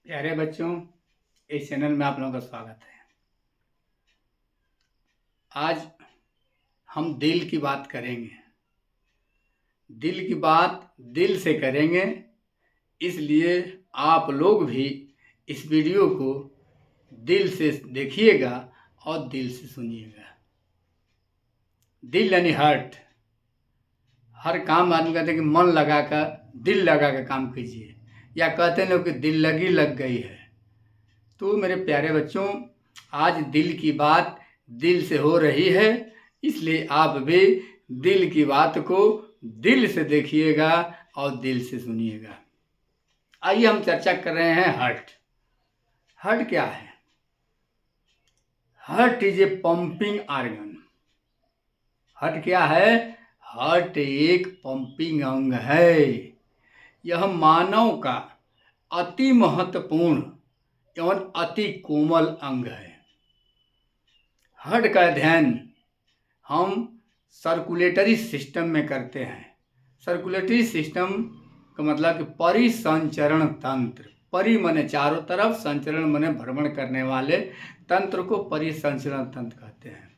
प्यारे बच्चों, इस चैनल में आप लोगों का स्वागत है। आज हम दिल की बात करेंगे। दिल की बात दिल से करेंगे, इसलिए आप लोग भी इस वीडियो को दिल से देखिएगा और दिल से सुनिएगा। दिल यानी हार्ट। हर काम आदमी कहते हैं कि मन लगाकर दिल लगाकर काम कीजिए, या कहते हैं लोग कि दिल लग गई है। तो मेरे प्यारे बच्चों, आज दिल की बात दिल से हो रही है, इसलिए आप भी दिल की बात को दिल से देखिएगा और दिल से सुनिएगा। आइए हम चर्चा कर रहे हैं हार्ट। हार्ट क्या है? Heart is a pumping organ. Heart क्या है? हार्ट एक पंपिंग अंग है। यह मानव का अति महत्वपूर्ण एवं अति कोमल अंग है। हार्ट का अध्ययन हम सर्कुलेटरी सिस्टम में करते हैं। सर्कुलेटरी सिस्टम का मतलब कि परिसंचरण तंत्र। परि माने चारों तरफ, संचरण माने भ्रमण करने वाले तंत्र को परिसंचरण तंत्र कहते हैं।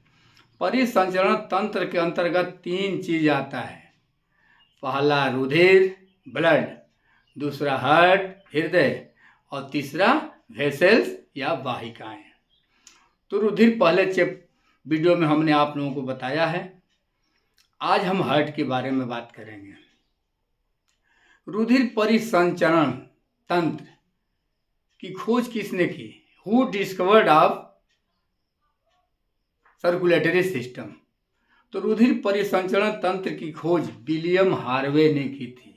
परिसंचरण तंत्र के अंतर्गत 3 चीज आता है। पहला रुधिर, ब्लड, दूसरा हार्ट, हृदय, और तीसरा वेसल्स या वाहिकाएं। तो रुधिर पहले वीडियो में हमने आप लोगों को बताया है। आज हम हार्ट के बारे में बात करेंगे। रुधिर परिसंचरण तंत्र की खोज किसने की? Who discovered of circulatory system? तो रुधिर परिसंचरण तंत्र की खोज विलियम हार्वे ने की थी।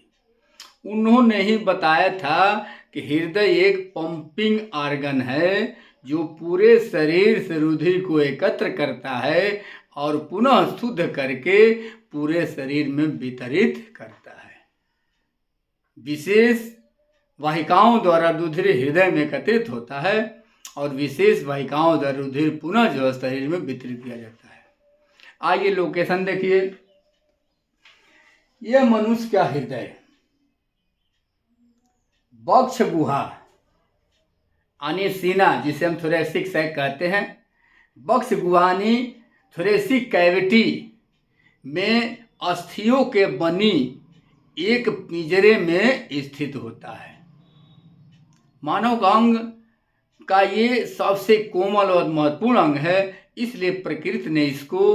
उन्होंने ही बताया था कि हृदय एक पंपिंग ऑर्गन है जो पूरे शरीर से रुधिर को एकत्र करता है और पुनः शुद्ध करके पूरे शरीर में वितरित करता है। विशेष वाहिकाओं द्वारा रुधिर हृदय में एकत्रित होता है और विशेष वाहिकाओं द्वारा रुधिर पुनः जो शरीर में वितरित किया जाता है। आइए लोकेशन देखिए। यह मनुष्य का हृदय वक्ष गुहा यानी सीना, जिसे हम थोरेसिक सैक कहते हैं, वक्ष गुहानी थोरेसिक कैविटी में अस्थियों के बनी एक पिंजरे में स्थित होता है। मानव का अंग का ये सबसे कोमल और महत्वपूर्ण अंग है, इसलिए प्रकृति ने इसको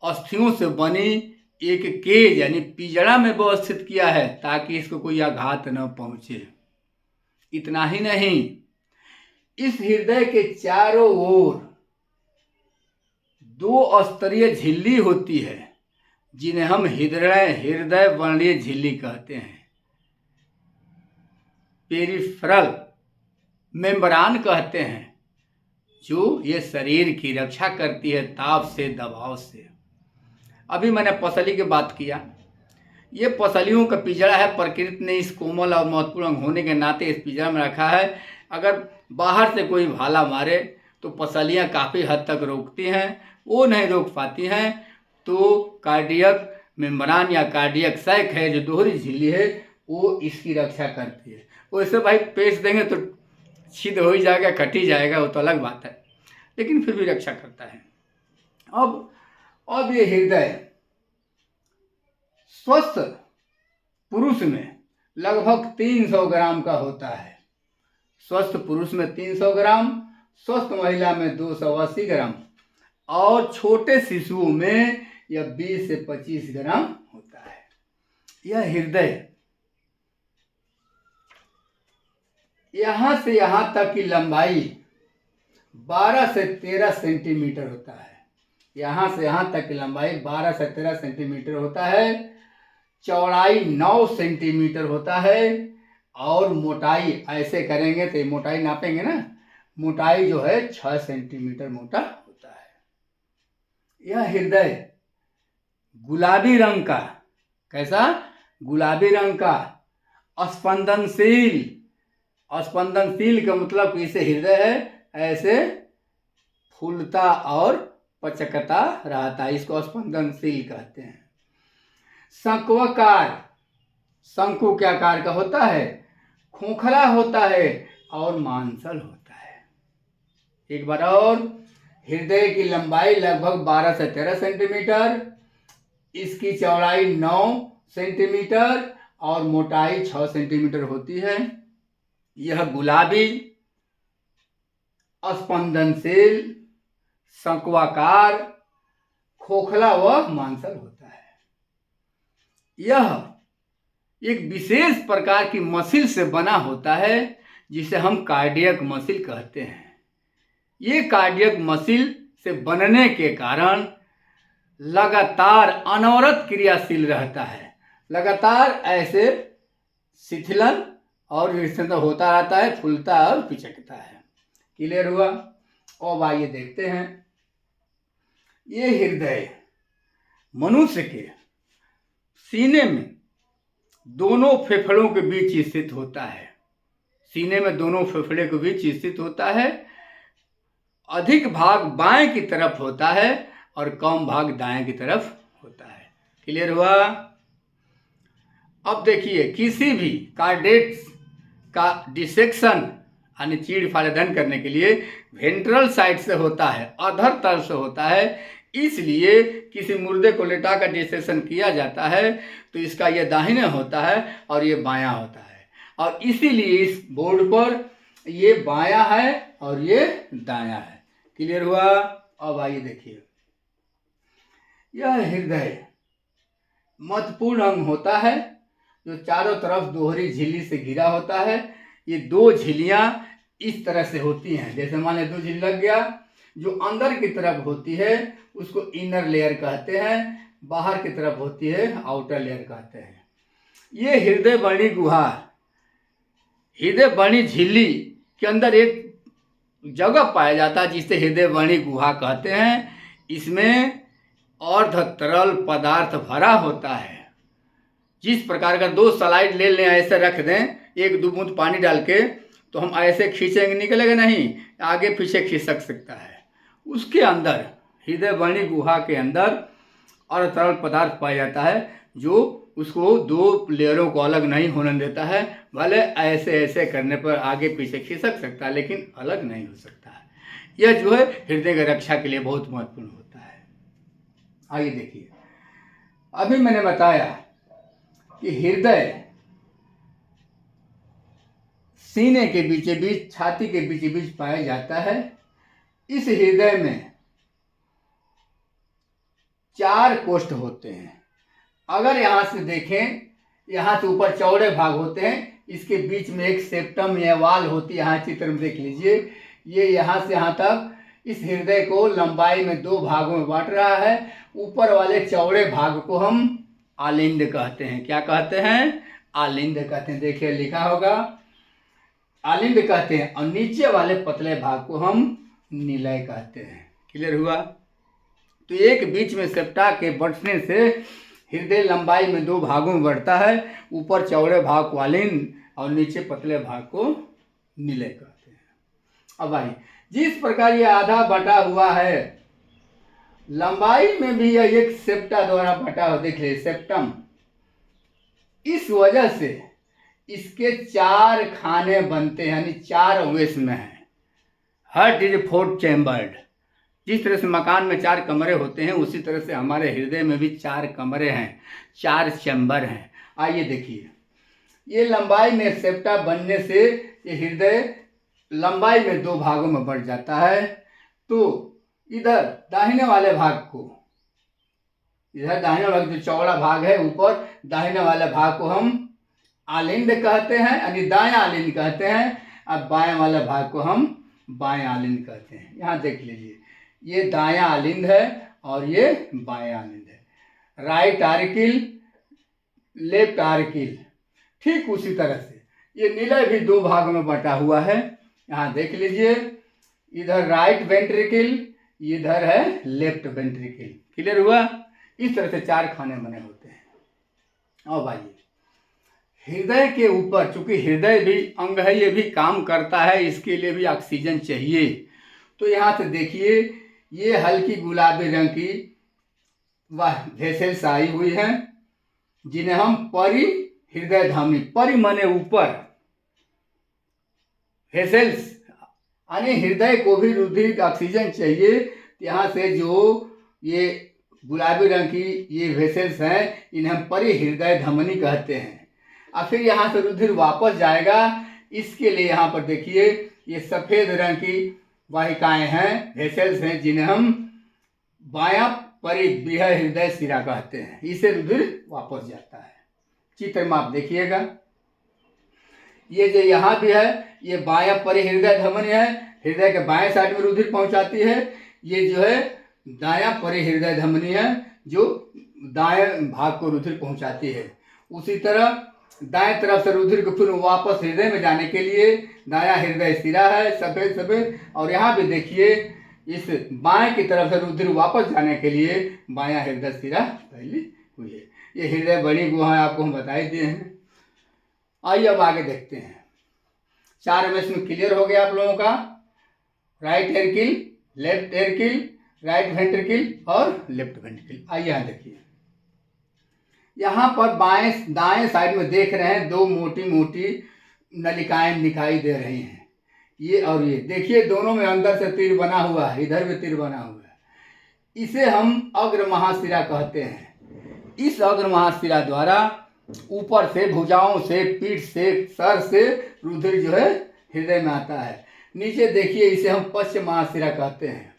अस्थियों से बनी एक केज यानी पिंजरा में व्यवस्थित किया है ताकि इसको कोई आघात न पहुंचे। इतना ही नहीं, इस हृदय के चारों ओर 2 स्तरीय झिल्ली होती है जिन्हें हम हृदय वर्णीय झिल्ली कहते हैं। पेरिफेरल मेम्ब्रान कहते हैं, जो ये शरीर की रक्षा करती है ताप से, दबाव से। अभी मैंने पसली की बात किया। ये पसलियों का पिंजरा है। प्रकृति ने इस कोमल और महत्वपूर्ण अंग होने के नाते इस पिंजरा में रखा है। अगर बाहर से कोई भाला मारे तो पसलियां काफ़ी हद तक रोकती हैं, वो नहीं रोक पाती हैं। तो कार्डियक मेम्ब्रान या कार्डियक सैक है, जो दोहरी झिल्ली है, वो इसकी रक्षा करती है। वैसे भाई पेश देंगे तो छिद हो ही जाएगा, कट ही जाएगा, वो तो अलग बात है, लेकिन फिर भी रक्षा करता है। अब ये हृदय स्वस्थ पुरुष में लगभग 300 ग्राम का होता है। स्वस्थ पुरुष में 300 ग्राम, स्वस्थ महिला में 280 ग्राम, और छोटे शिशुओं में यह 20 से 25 ग्राम होता है। यह हृदय यहां से यहां तक की लंबाई 12 से 13 सेंटीमीटर होता है। यहां से यहां तक की लंबाई 12 से 13 सेंटीमीटर होता है। चौड़ाई 9 सेंटीमीटर होता है और मोटाई, ऐसे करेंगे तो मोटाई नापेंगे ना, मोटाई जो है 6 सेंटीमीटर मोटा होता है। यह हृदय गुलाबी रंग का, कैसा? गुलाबी रंग का, स्पंदनशील। स्पंदनशील का मतलब कि इसे हृदय है ऐसे फूलता और पचकता रहता है, इसको स्पंदनशील कहते हैं। शंक्वाकार, शंकु के आकार का होता है, खोखला होता है, और मांसल होता है। एक बार और, हृदय की लंबाई लगभग 12 से 13 सेंटीमीटर, इसकी चौड़ाई 9 सेंटीमीटर और मोटाई 6 सेंटीमीटर होती है। यह गुलाबी, स्पंदनशील, शंक्वाकार, खोखला व मांसल होता है। यह एक विशेष प्रकार की मसिल से बना होता है जिसे हम कार्डियक मसिल कहते हैं। ये कार्डियक मसिल से बनने के कारण लगातार अनवरत क्रियाशील रहता है। लगातार ऐसे शिथिलन और विस्तृत होता रहता है, फूलता और पिचकता है। क्लियर हुआ? अब आइए देखते हैं। ये हृदय मनुष्य के सीने में दोनों फेफड़ों के बीच स्थित होता है। सीने में दोनों फेफड़े के बीच स्थित होता है। अधिक भाग बाएं की तरफ होता है और कम भाग दाएं की तरफ होता है। क्लियर हुआ? अब देखिए, किसी भी कार्डेट्स का डिसेक्शन यानी चीड़-फाड़ेधन करने के लिए वेंट्रल साइड से होता है, अधर तरफ से होता है। इसलिए किसी मुर्दे को लेटा कर डिसेक्शन किया जाता है तो इसका ये दाहिने होता है और ये बायां होता है, और इसीलिए इस बोर्ड पर ये बायां है और ये दायां है। क्लियर हुआ? अब आइए देखिए, यह हृदय महत्वपूर्ण अंग होता है जो चारों तरफ दोहरी झिल्ली से घिरा होता है। ये दो झिल्लियां इस तरह से होती हैं, जैसे मान लें 2 झिल्ली लग गया। जो अंदर की तरफ होती है उसको इनर लेयर कहते हैं, बाहर की तरफ होती है आउटर लेयर कहते हैं। ये हृदय वर्णी गुहा, हृदय वर्णी झिल्ली के अंदर एक जगह पाया जाता है जिसे हृदय वर्णी गुहा कहते हैं। इसमें अर्ध तरल पदार्थ भरा होता है। जिस प्रकार का 2 स्लाइड ले लें, ऐसे रख दें 1-2 बूंद पानी डाल के, तो हम ऐसे खींचेंगे, निकलेगा नहीं, आगे पीछे खिसक सकता है। उसके अंदर हृदय वर्णी गुहा के अंदर अर्ध तरल पदार्थ पाया जाता है जो उसको 2 लेयरों को अलग नहीं होने देता है। भले ऐसे ऐसे करने पर आगे पीछे खिसक सकता है लेकिन अलग नहीं हो सकता है। यह जो है हृदय की रक्षा के लिए बहुत महत्वपूर्ण होता है। आइए देखिए, अभी मैंने बताया कि हृदय सीने के बीचे बीच, छाती के बीचे बीच पाया जाता है। इस हृदय में 4 कोष्ठ होते हैं। अगर यहाँ से देखें, यहाँ से ऊपर चौड़े भाग होते हैं, इसके बीच में एक सेप्टम या वाल होती है। यहाँ चित्र में देख लीजिए, ये यहाँ से यहाँ तक इस हृदय को लंबाई में 2 भागों में बांट रहा है। ऊपर वाले चौड़े भाग को हम आलिंद कहते हैं। क्या कहते हैं? आलिंद कहते हैं। देखिए लिखा होगा, आलिंद कहते हैं। और नीचे वाले पतले भाग को हम निलय कहते हैं। क्लियर हुआ? तो एक बीच में सेप्टा के बढ़ने से हृदय लंबाई में 2 भागों में बढ़ता है। ऊपर चौड़े भाग को आलिंद और नीचे पतले भाग को निलय कहते हैं। अब आइए, जिस प्रकार ये आधा बटा हुआ है, लंबाई में भी यह एक सेप्टा द्वारा बटा हुआ, देख लीजिए सेप्टम। इस वजह से इसके 4 खाने बनते हैं, यानी 4 अंग इसमें है। Heart is 4 chambered. जिस तरह से मकान में 4 कमरे होते हैं, उसी तरह से हमारे हृदय में भी 4 कमरे हैं, 4 चैम्बर हैं। आइए देखिए, ये लंबाई में सेप्टा बनने से ये हृदय लंबाई में 2 भागों में बढ़ जाता है। तो इधर दाहिने वाले भाग को, इधर दाहिने वाले जो चौड़ा भाग है ऊपर, दाहिने वाले भाग को हम आलिंद कहते हैं, यानी दायां आलिंद कहते हैं। अब बाएं वाले भाग को हम बाएं आलिंद कहते हैं। यहाँ देख लीजिए, ये दायां आलिंद है और ये बाएं आलिंद है। Right auricle, left auricle. ठीक उसी तरह से ये निलय भी 2 भागों में बटा हुआ है। यहाँ देख लीजिए, इधर राइट वेंट्रिकल, इधर है लेफ्ट वेंट्रिकल। क्लियर हुआ? इस तरह से 4 खाने बने होते हैं। अब आइए, हृदय के ऊपर, चूंकि हृदय भी अंग है, ये भी काम करता है, इसके लिए भी ऑक्सीजन चाहिए। तो यहाँ से देखिए, ये हल्की गुलाबी रंग की वह वेसल्स आई हुई हैं जिन्हें हम परि हृदय धमनी, परि माने ऊपर, वेसल्स यानी हृदय को भी रुधिर ऑक्सीजन चाहिए। यहाँ से जो ये गुलाबी रंग की ये वेसल्स हैं इन्हें हम परिहृदय धमनी कहते हैं। और फिर यहाँ से रुधिर वापस जाएगा, इसके लिए यहाँ पर देखिए ये सफ़ेद रंग की वाहिकाएं हैं, वेसल्स हैं, जिन्हें हम बायां परिबृहद हृदय सिरा कहते हैं। इससे रुधिर वापस जाता है। चित्र में आप देखिएगा, ये जो यहाँ भी है ये बायां परिहृदय धमनी है, हृदय के बाएं साइड में रुधिर पहुंचाती है। ये जो है दायां परिहृदय धमनी है जो दाएं भाग को रुधिर पहुंचाती है। उसी तरह दाएं तरफ से रुधिर को फिर वापस हृदय में जाने के लिए दायां हृदय सिरा है सफ़ेद सफ़ेद, और यहाँ भी देखिए इस बाएं की तरफ से रुधिर वापस जाने के लिए बायां हृदय सिरा पहली हुई है। ये हृदय बड़ी गुहा है, आपको हम बता ही दिए हैं। आइए अब आगे देखते हैं। 4 में इसमें क्लियर हो गया आप लोगों का। राइट एंट्रिकल, लेफ्ट एंट्रिकल, राइट वेंट्रिकल और लेफ्ट वेंट्रिकल। आइए यहाँ देखिए, यहाँ पर बाएं दाएं साइड में देख रहे हैं 2 मोटी मोटी नलिकाएं दिखाई दे रही हैं, ये और ये देखिए, दोनों में अंदर से तीर बना हुआ है, इधर भी तीर बना हुआ है। इसे हम अग्र महाशिरा कहते हैं। इस अग्र महाशिरा द्वारा ऊपर से भुजाओं से, पीठ से, सर से रुधिर जो है हृदय में आता है। नीचे देखिए इसे हम पश्च महाशिरा कहते हैं।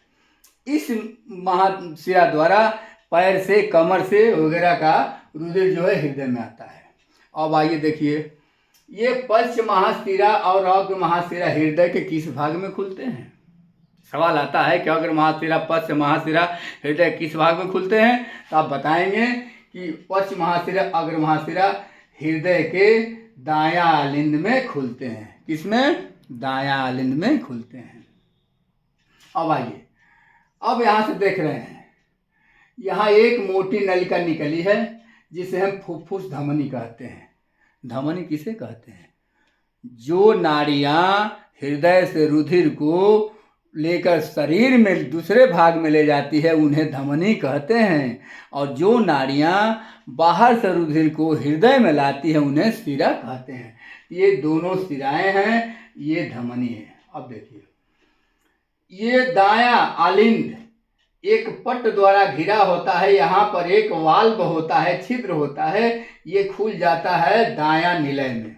इस महाशिरा द्वारा पैर से, कमर से वगैरह का रुधिर जो है हृदय में आता है। अब आइए देखिए, ये पश्च महाशिरा और अग्र महाशिरा हृदय के किस भाग में खुलते हैं? सवाल आता है कि अग्र महाशिरा, पश्च महाशिरा हृदय किस भाग में खुलते हैं? तो आप बताएंगे कि पश्च महाशिरा, अग्र महाशिरा हृदय के दायां आलिंद में खुलते हैं। किसमें? दायां आलिंद में खुलते हैं। अब आइए, अब यहाँ से देख रहे हैं, यहाँ एक मोटी नलिका निकली है जिसे हम फुफ्फुस धमनी कहते हैं। धमनी किसे कहते हैं? जो नाड़ियाँ हृदय से रुधिर को लेकर शरीर में दूसरे भाग में ले जाती है उन्हें धमनी कहते हैं, और जो नाड़ियाँ बाहर से रुधिर को हृदय में लाती है उन्हें शिरा कहते हैं। ये दोनों शिराएं हैं, ये धमनी है। अब देखिए, ये दायां आलिंद एक पट्ट द्वारा घिरा होता है, यहाँ पर एक वाल्व होता है, छिद्र होता है, ये खुल जाता है दायां निलय में।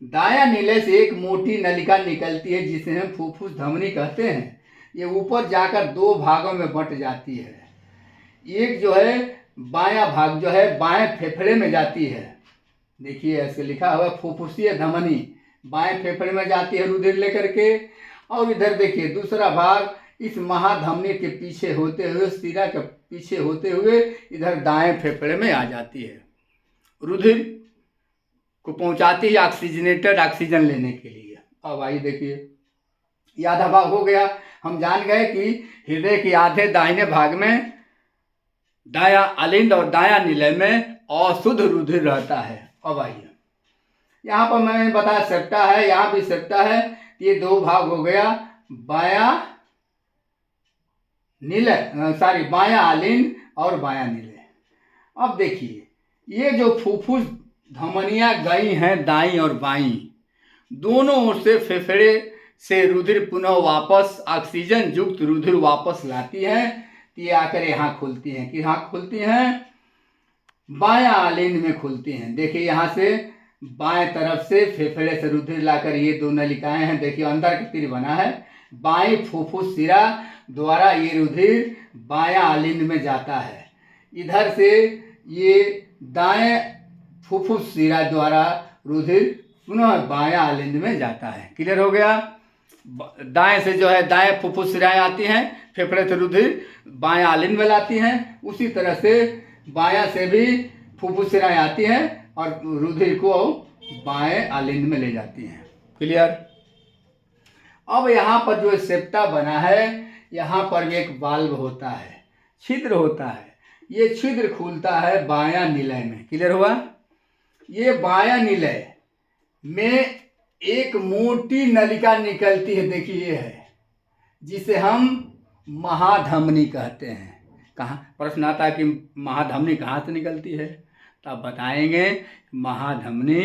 दायां निलय से एक मोटी नलिका निकलती है जिसे हम फुफ्फुस धमनी कहते हैं। ये ऊपर जाकर 2 भागों में बंट जाती है। एक जो है बायां भाग जो है बाएं फेफड़े में जाती है, देखिए ऐसे लिखा हुआ फुफ्फुसीय धमनी, बाएं फेफड़े में जाती है रुधिर लेकर के, और इधर देखिए दूसरा भाग इस महाधमनी के पीछे होते हुए, शिरा के पीछे होते हुए इधर दाएं फेफड़े में आ जाती है, रुधिर को पहुंचाती है ऑक्सीजनेटेड ऑक्सीजन लेने के लिए। अब आइए देखिए, ये आधा भाग हो गया। हम जान गए कि हृदय के आधे दाहिने भाग में दायां आलिंद और दायां निलय में अशुद्ध रुधिर रहता है। अब आइए, यहाँ पर मैंने बताया सेप्टा है, यहाँ भी सेप्टा है, ये 2 भाग हो गया, बायां निलय, बायां आलिंद और बायां निलय। अब देखिए, ये जो फुफ्फुस धमनियाँ गई हैं दाईं और बाईं, दोनों ओर से फेफड़े से रुधिर पुनः वापस, ऑक्सीजन युक्त रुधिर वापस लाती हैं, ये आकर यहाँ खुलती हैं। कि यहाँ खुलती हैं? बायां आलिंद में खुलती हैं। देखिए यहाँ से बाएं तरफ से फेफड़े से रुधिर लाकर ये 2 नलिकाएं हैं, देखिए अंदर की तीर बना है, बाईं फुफ्फुस शिरा द्वारा ये रुधिर बायां आलिंद में जाता है। इधर से ये दाएं फुफ्फुस शिरा द्वारा रुधिर पुनः बायां आलिंद में जाता है। क्लियर हो गया? दाएं से जो है दाएं फुफ्फुस शिराएं आती हैं, फेफड़े से रुधिर बायां आलिंद में लाती हैं, उसी तरह से बायां से भी फुफ्फुस शिराएं आती हैं और रुधिर को बाएं आलिंद में ले जाती हैं। क्लियर? अब यहाँ पर जो सेप्टा बना है, यहाँ पर भी एक वाल्व होता है, छिद्र होता है, ये छिद्र खुलता है बायां निलय में। क्लियर हुआ? ये बायां निलय में एक मोटी नलिका निकलती है, देखिए ये है, जिसे हम महाधमनी कहते हैं। कहाँ प्रश्न आता है कि महाधमनी कहाँ से निकलती है? तो आप बताएंगे महाधमनी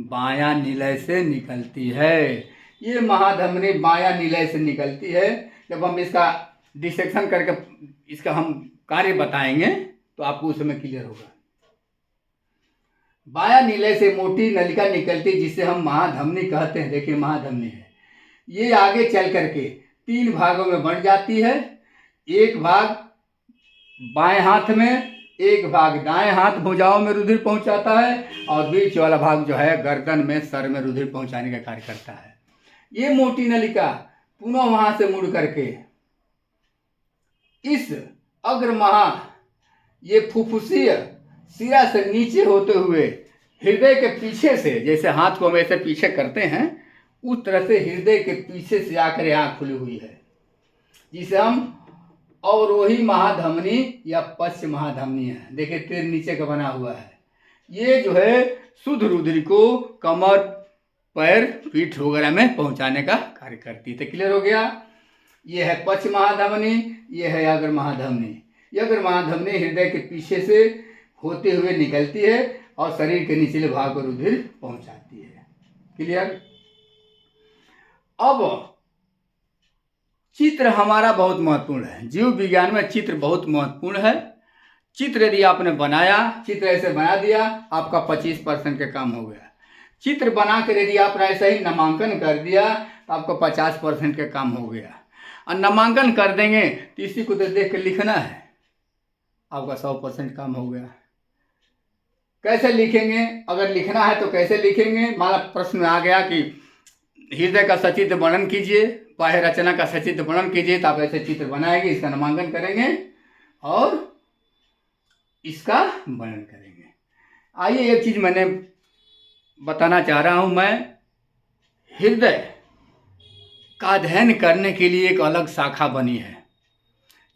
बायां निलय से निकलती है। ये महाधमनी बायां निलय से निकलती है। जब हम इसका डिसेक्शन करके इसका हम कार्य बताएंगे तो आपको उस समय क्लियर होगा। बायां निलय से मोटी नलिका निकलती है जिसे हम महाधमनी कहते हैं। देखिए महाधमनी है, ये आगे चल करके 3 भागों में बंट जाती है। एक भाग बाएं हाथ में, एक भाग दाएं हाथ भुजाओं में रुधिर पहुंचाता है और बीच वाला भाग जो है गर्दन में, सर में रुधिर पहुंचाने का कार्य करता है। ये मोटी नलिका पुनः वहां से मुड़ करके इस अग्रमहा ये फुफ्फुसीय सिरा से नीचे होते हुए हृदय के पीछे से, जैसे हाथ को हम ऐसे पीछे करते हैं उस तरह से हृदय के पीछे से आकर यहाँ खुली हुई है, जिसे हम अवरोही महाधमनी या पश्च महाधमनी है। देखिए तीर नीचे का बना हुआ है। ये जो है शुद्ध रुधिर को कमर, पैर, पीठ वगैरह में पहुंचाने का कार्य करती है। तो क्लियर हो गया। ये है पश्च महाधमनी, ये है अग्र महाधमनी। ये अग्र महाधमनी हृदय के पीछे से होते हुए निकलती है और शरीर के निचले भाग को रुधिर पहुंचाती है। क्लियर। अब चित्र हमारा बहुत महत्वपूर्ण है। जीव विज्ञान में चित्र बहुत महत्वपूर्ण है। चित्र यदि आपने बनाया, चित्र ऐसे बना दिया, आपका 25% का काम हो गया। चित्र बनाकर यदि आपने ऐसे ही नामांकन कर दिया तो आपका 50% का काम हो गया। और नामांकन कर देंगे तो इसी को तो देख कर लिखना है, आपका 100% काम हो गया। कैसे लिखेंगे? अगर लिखना है तो कैसे लिखेंगे? मान प्रश्न में आ गया कि हृदय का सचित्र वर्णन कीजिए, बाह्य रचना का सचित्र वर्णन कीजिए, तो आप ऐसे चित्र बनाएंगे, इसका नामांकन करेंगे और इसका वर्णन करेंगे। आइए एक चीज मैंने बताना चाह रहा हूं। मैं हृदय का अध्ययन करने के लिए एक अलग शाखा बनी है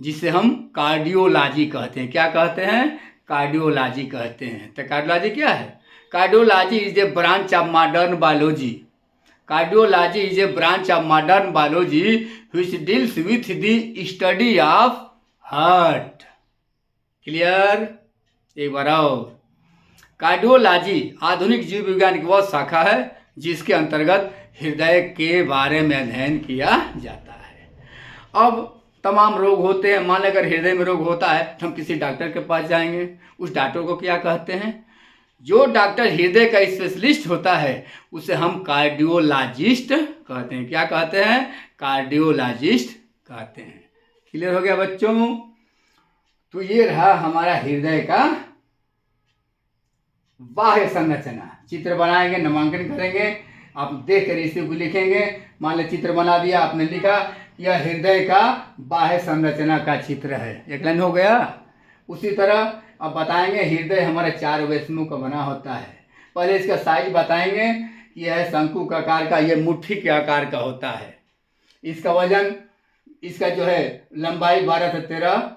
जिसे हम कार्डियोलॉजी कहते हैं। क्या कहते हैं? कार्डियोलॉजी कहते हैं। तो कार्डियोलॉजी क्या है? Cardiology is a branch of modern biology. Cardiology is a branch of modern biology which deals with the study of heart. Clear. एक बार और, कार्डियोलॉजी आधुनिक जीव विज्ञान की वह शाखा है जिसके अंतर्गत हृदय के बारे में अध्ययन किया जाता है। अब तमाम रोग होते हैं। मान लें अगर हृदय में रोग होता है तो हम किसी डॉक्टर के पास जाएंगे। उस डॉक्टर को क्या कहते हैं? जो डॉक्टर हृदय का स्पेशलिस्ट होता है उसे हम कार्डियोलॉजिस्ट कहते हैं। क्या कहते हैं? कार्डियोलॉजिस्ट कहते हैं। क्लियर हो गया बच्चों? तो ये रहा हमारा हृदय का बाह्य संरचना। चित्र बनाएंगे, नामांकन करेंगे, आप देख कर इसी को लिखेंगे। मान लो चित्र बना दिया, आपने लिखा यह हृदय का बाह्य संरचना का चित्र है, एक लाइन हो गया। उसी तरह अब बताएंगे हृदय हमारे 4 वेशनों का बना होता है। पहले इसका साइज बताएंगे। यह है शंकु का आकार का, यह मुट्ठी के आकार का होता है। इसका वजन, इसका जो है लंबाई 12 से 13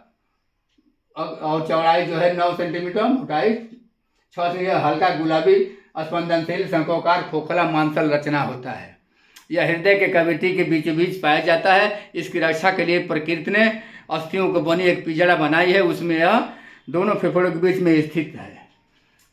और चौड़ाई जो है 9 सेंटीमीटर, मोटाई 6 से। हल्का गुलाबी स्पंदनशील शंकोकार खोखला मांसल रचना होता है। यह हृदय के कैविटी के बीचों बीच पाया जाता है। इसकी रक्षा के लिए प्रकृति ने अस्थियों को बनी एक पिंजरा बनाई है, उसमें यह दोनों फेफड़ों के बीच में स्थित है।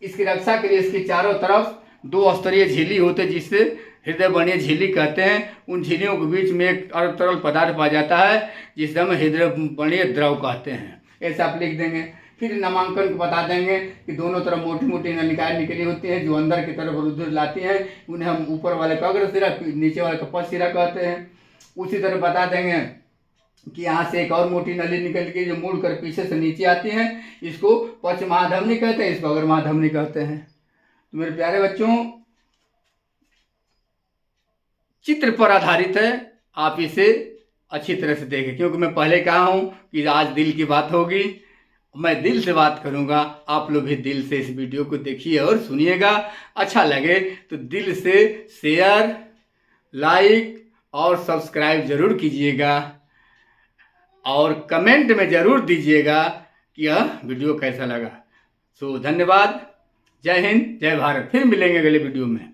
इसकी रक्षा के लिए इसकी चारों तरफ 2 स्तरीय झिल्ली होते हैं जिससे हृदय बनी झिल्ली कहते हैं। उन झिल्लियों के बीच में एक तरल पदार्थ पाया जाता है जिसे हम हृदय बनी द्रव कहते हैं। ऐसा आप लिख देंगे। फिर नामांकन को बता देंगे कि दोनों तरफ मोटी मोटी नलिकाएं निकली होती हैं जो अंदर की तरफ रुधिर लाती हैं। उन्हें हम ऊपर वाले को अग्र सिरा, नीचे वाले को पश्च सिरा कहते हैं। उसी तरह बता देंगे कि यहाँ से एक और मोटी नली निकल के जो मुड़ कर पीछे से नीचे आती है, इसको पश्च महाधमनी कहते हैं, इसको अग्र महाधमनी कहते हैं। तो मेरे प्यारे बच्चों, चित्र पर आधारित है, आप इसे अच्छी तरह से देखें, क्योंकि मैं पहले कहा हूँ कि आज दिल की बात होगी। मैं दिल से बात करूंगा, आप लोग भी दिल से इस वीडियो को देखिए और सुनिएगा। अच्छा लगे तो दिल से शेयर, लाइक और सब्सक्राइब जरूर कीजिएगा और कमेंट में जरूर दीजिएगा कि यह वीडियो कैसा लगा। धन्यवाद। जय हिंद, जय भारत। फिर मिलेंगे अगले वीडियो में।